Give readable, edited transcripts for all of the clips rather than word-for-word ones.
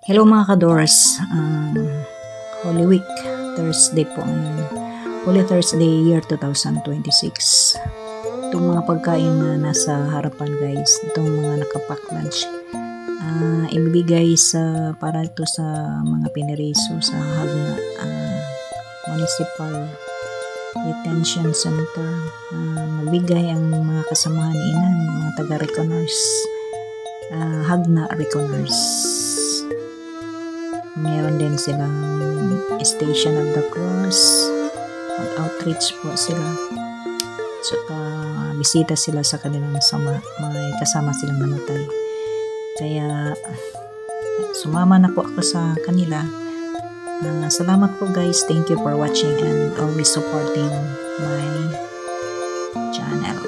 Hello mga ka-Doors, Holy Week, Thursday po ngayon. Holy Thursday year 2026. Itong mga pagkain na nasa harapan guys, itong mga nakapack lunch, ibibigay para ito sa mga piniriso sa Hagna Municipal Detention Center. Magbigay ang mga kasamahan ni Inan, mga taga-Reconers, Hagna Reconers. Meron din silang Station of the Cross, mag-outreach po sila. So, bisita sila sa kanilang may kasama silang namatay. Kaya, sumama na po ako sa kanila. Salamat po guys. Thank you for watching and always supporting my channel.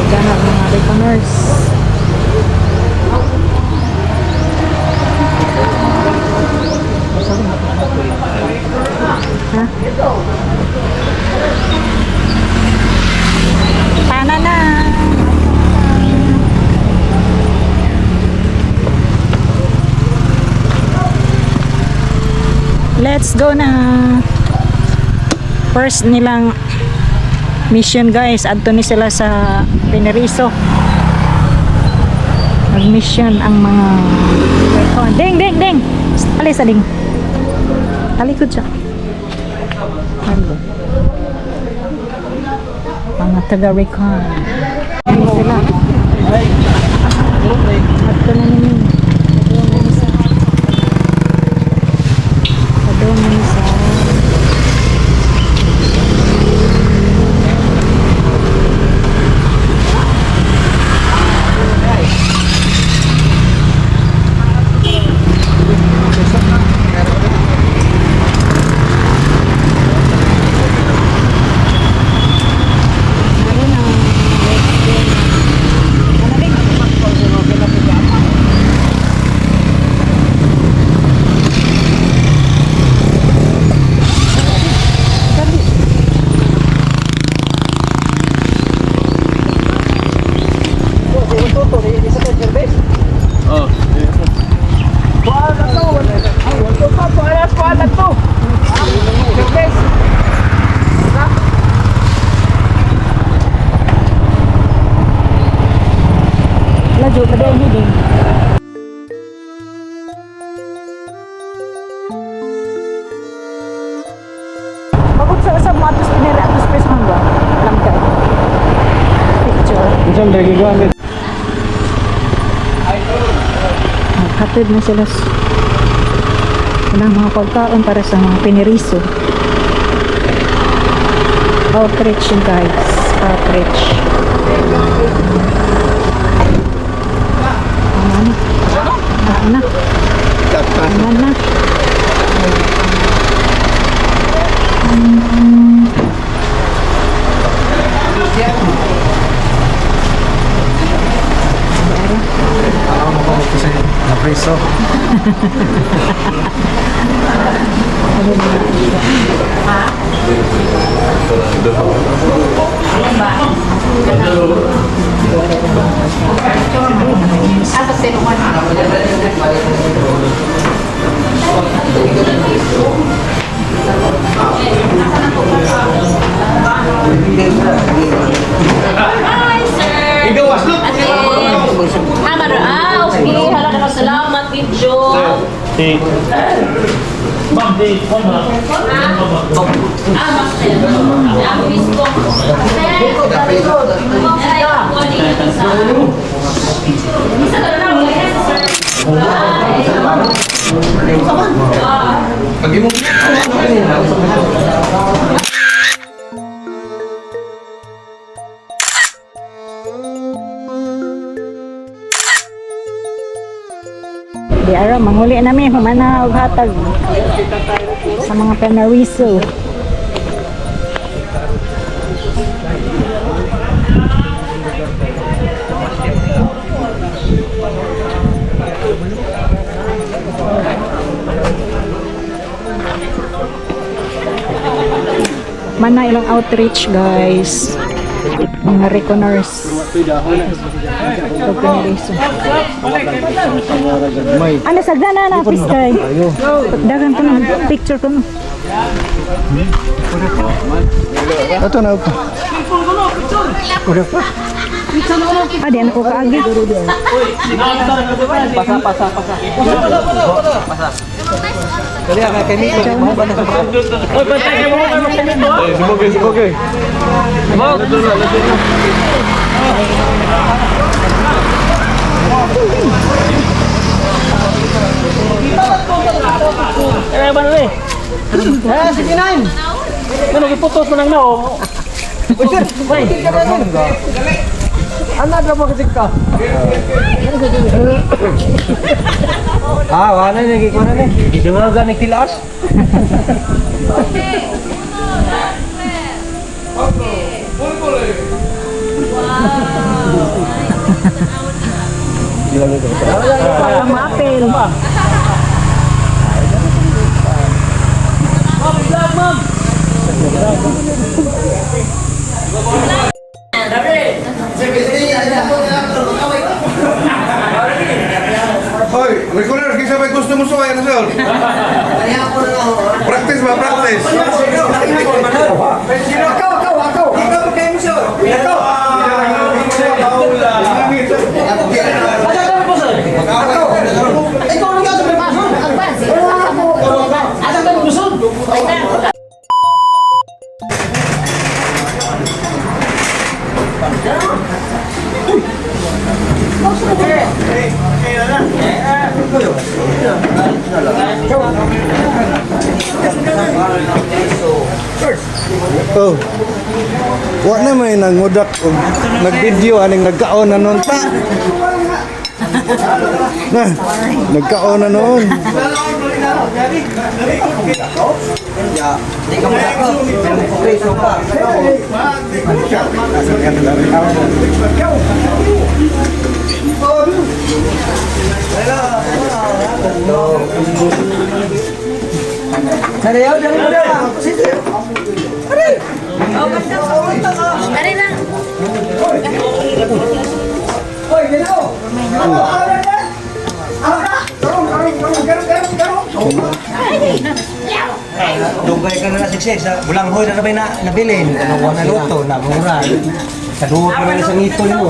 Ganap mga Reconers. Ha? Pana na. Let's go na. First nilang mission guys, adto ni sila sa Pineriso. Mag-mission ang mga ding ding ding. Alis ding. Talikod siya. Hello. Mga taga-Recon. Ano sila? Adto na nini. Adto na nini sa sa mga atos pinere atos pesos hanggang lang ka picture isang lagi gamit hatid na sila ng mga pagkaon para sa mga pineriso. Outreach yun guys, outreach. Mana preso. Salamat video. Ma'am, di ko na. Mas ang mismo. Di ara manghuli nami humana og hatag sa mga panariso. Mana ilang outreach guys. Mga reconers. Ug panariso. Ano sagana na piskay? Dagan ko ng picture ko. Ito na ako. Adi ano ko kaagi. Sibugay. Eh, ba na eh? Eh, sige na yun. Ano, iputos mo nang na, oh. Uy, sir, bay. Ano na mo kasi ka? Wala na, nagkiko na na. Hindi mo na ganig tilas. Parang maapel. Hoy, recorder, kinsa may gusto mo sa ano sir? Practice ba, practice? Oh. Wa na may nangudak og nag-video aning nagkaon na noon ta. Na, nagkaon na noon. Dugay ka na na success. Bulanghoy na na nabilin. Ano na luto, na mura. Kaduot na na sa ngito mo.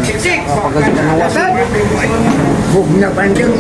Siksik! Pagkagit na nawasan. Bug na pandeng